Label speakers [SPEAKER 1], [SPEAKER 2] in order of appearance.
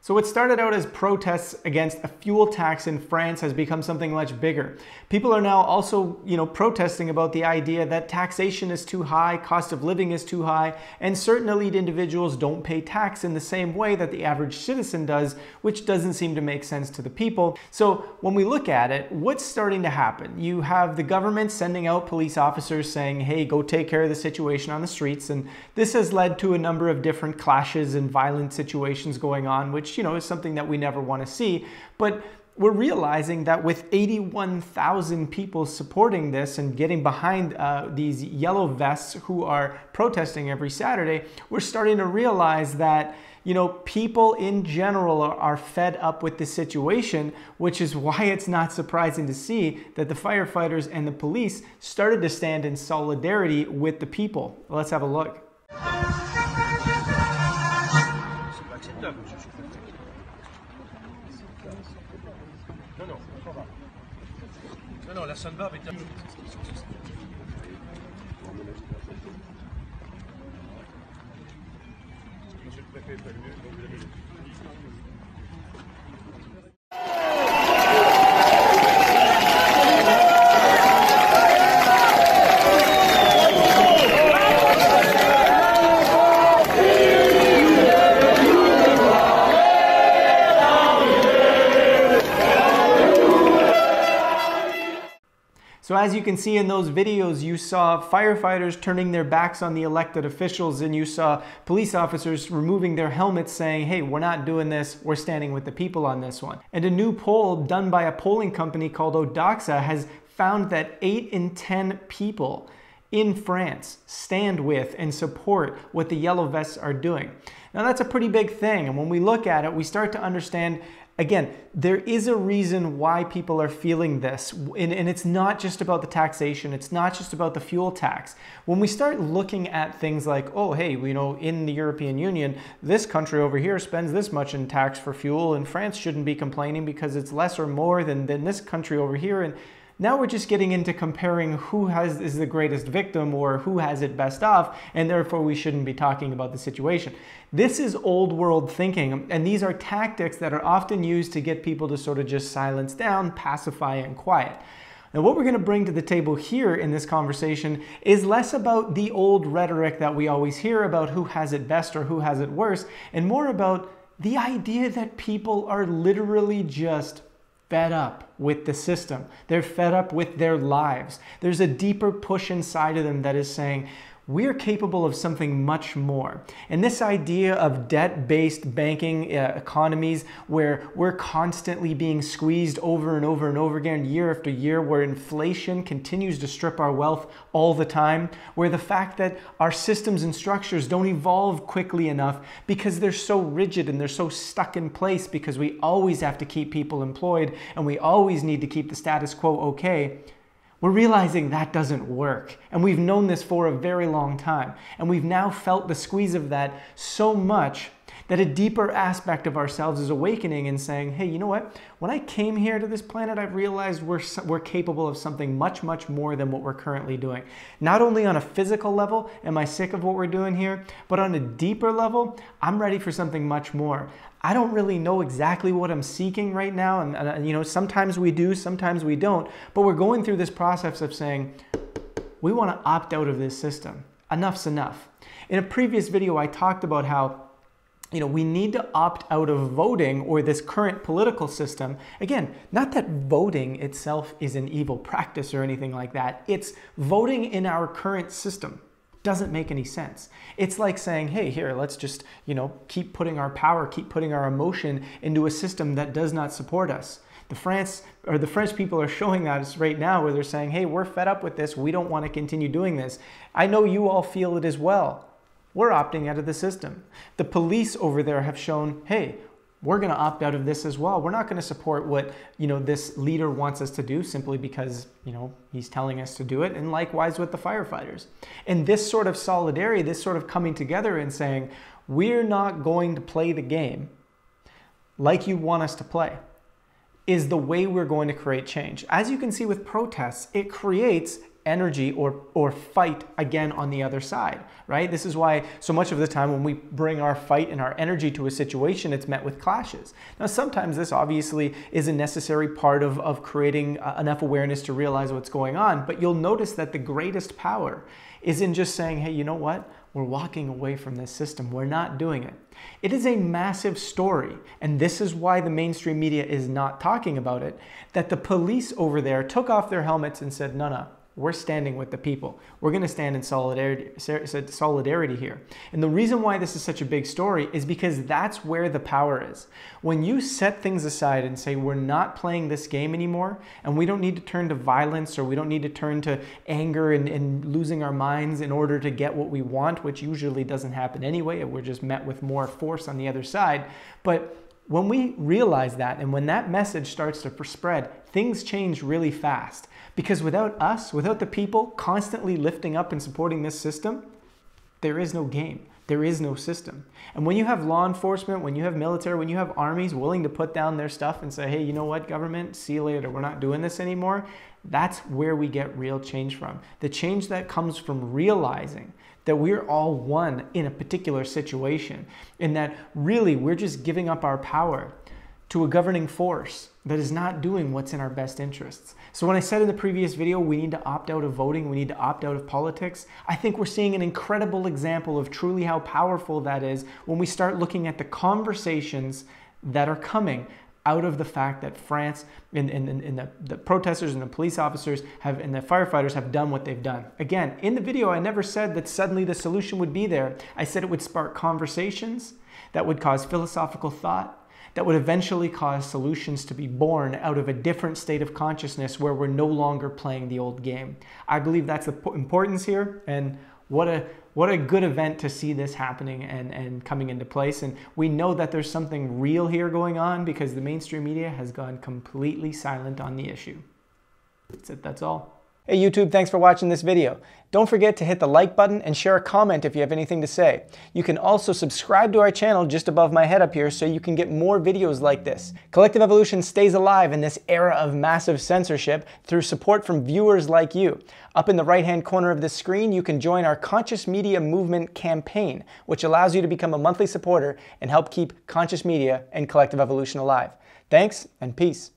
[SPEAKER 1] So what started out as protests against a fuel tax in France has become something much bigger. People are now also, protesting about the idea that taxation is too high, cost of living is too high, and certain elite individuals don't pay tax in the same way that the average citizen does, which doesn't seem to make sense to the people. So when we look at it, what's starting to happen? You have the government sending out police officers saying, hey, go take care of the situation on the streets. And this has led to a number of different clashes and violent situations going on, which is something that we never want to see. But we're realizing that with 81,000 people supporting this and getting behind these yellow vests who are protesting every Saturday, we're starting to realize that people in general are fed up with the situation, which is why it's not surprising to see that the firefighters and the police started to stand in solidarity with the people. Let's have a look.
[SPEAKER 2] Non, la Sunbarbe est Monsieur le préfet, pas le mieux, donc vous l'avez vu.
[SPEAKER 1] So as you can see in those videos, you saw firefighters turning their backs on the elected officials, and you saw police officers removing their helmets saying, hey, we're not doing this, we're standing with the people on this one. And a new poll done by a polling company called Odoxa has found that 8 in 10 people in France stand with and support what the yellow vests are doing. Now that's a pretty big thing, and when we look at it, we start to understand, again, there is a reason why people are feeling this, and it's not just about the taxation, it's not just about the fuel tax. When we start looking at things like, oh, hey, in the European Union, this country over here spends this much in tax for fuel, and France shouldn't be complaining because it's less or more than this country over here. And now we're just getting into comparing who is the greatest victim or who has it best off, and therefore we shouldn't be talking about the situation. This is old world thinking, and these are tactics that are often used to get people to sort of just silence down, pacify, and quiet. Now, what we're going to bring to the table here in this conversation is less about the old rhetoric that we always hear about who has it best or who has it worse, and more about the idea that people are literally just fed up with the system. They're fed up with their lives. There's a deeper push inside of them that is saying, we're capable of something much more. And this idea of debt-based banking economies where we're constantly being squeezed over and over and over again, year after year, where inflation continues to strip our wealth all the time, where the fact that our systems and structures don't evolve quickly enough because they're so rigid and they're so stuck in place because we always have to keep people employed and we always need to keep the status quo okay. We're realizing that doesn't work, and we've known this for a very long time, and we've now felt the squeeze of that so much that a deeper aspect of ourselves is awakening and saying, hey, you know what? When I came here to this planet, I've realized we're capable of something much, much more than what we're currently doing. Not only on a physical level am I sick of what we're doing here, but on a deeper level, I'm ready for something much more. I don't really know exactly what I'm seeking right now, and sometimes we do, sometimes we don't, but we're going through this process of saying, we want to opt out of this system. Enough's enough. In a previous video, I talked about how we need to opt out of voting or this current political system. Again, not that voting itself is an evil practice or anything like that. It's voting in our current system. Doesn't make any sense. It's like saying, hey, here, let's just, keep putting our power, keep putting our emotion into a system that does not support us. The French people are showing us right now where they're saying, hey, we're fed up with this. We don't want to continue doing this. I know you all feel it as well. We're opting out of the system. The police over there have shown, hey, we're going to opt out of this as well. We're not going to support what, this leader wants us to do simply because, he's telling us to do it. And likewise with the firefighters. And this sort of solidarity, this sort of coming together and saying, we're not going to play the game like you want us to play. is the way we're going to create change. As you can see with protests, it creates energy or fight again on the other side, right? This is why so much of the time when we bring our fight and our energy to a situation, it's met with clashes. Now, sometimes this obviously is a necessary part of creating enough awareness to realize what's going on, but you'll notice that the greatest power is in just saying, hey, you know what? We're walking away from this system. We're not doing it. It is a massive story, and this is why the mainstream media is not talking about it, that the police over there took off their helmets and said, no, we're standing with the people. We're going to stand in solidarity here. And the reason why this is such a big story is because that's where the power is. When you set things aside and say, we're not playing this game anymore, and we don't need to turn to violence, or we don't need to turn to anger and losing our minds in order to get what we want, which usually doesn't happen anyway, we're just met with more force on the other side. But when we realize that, and when that message starts to spread, things change really fast. Because without us, without the people constantly lifting up and supporting this system, there is no game. There is no system. And when you have law enforcement, when you have military, when you have armies willing to put down their stuff and say, hey, you know what, government, see you later, we're not doing this anymore, that's where we get real change from. The change that comes from realizing that we're all one in a particular situation, and that really we're just giving up our power to a governing force that is not doing what's in our best interests. So when I said in the previous video, we need to opt out of voting, we need to opt out of politics, I think we're seeing an incredible example of truly how powerful that is when we start looking at the conversations that are coming out of the fact that France and the protesters and the police officers and the firefighters have done what they've done. Again, in the video, I never said that suddenly the solution would be there. I said it would spark conversations that would cause philosophical thought, that would eventually cause solutions to be born out of a different state of consciousness where we're no longer playing the old game. I believe that's the importance here, and what a good event to see this happening and coming into place. And we know that there's something real here going on because the mainstream media has gone completely silent on the issue. That's it, that's all. Hey YouTube, thanks for watching this video. Don't forget to hit the like button and share a comment if you have anything to say. You can also subscribe to our channel just above my head up here so you can get more videos like this. Collective Evolution stays alive in this era of massive censorship through support from viewers like you. Up in the right-hand corner of the screen, you can join our Conscious Media Movement campaign, which allows you to become a monthly supporter and help keep conscious media and Collective Evolution alive. Thanks and peace.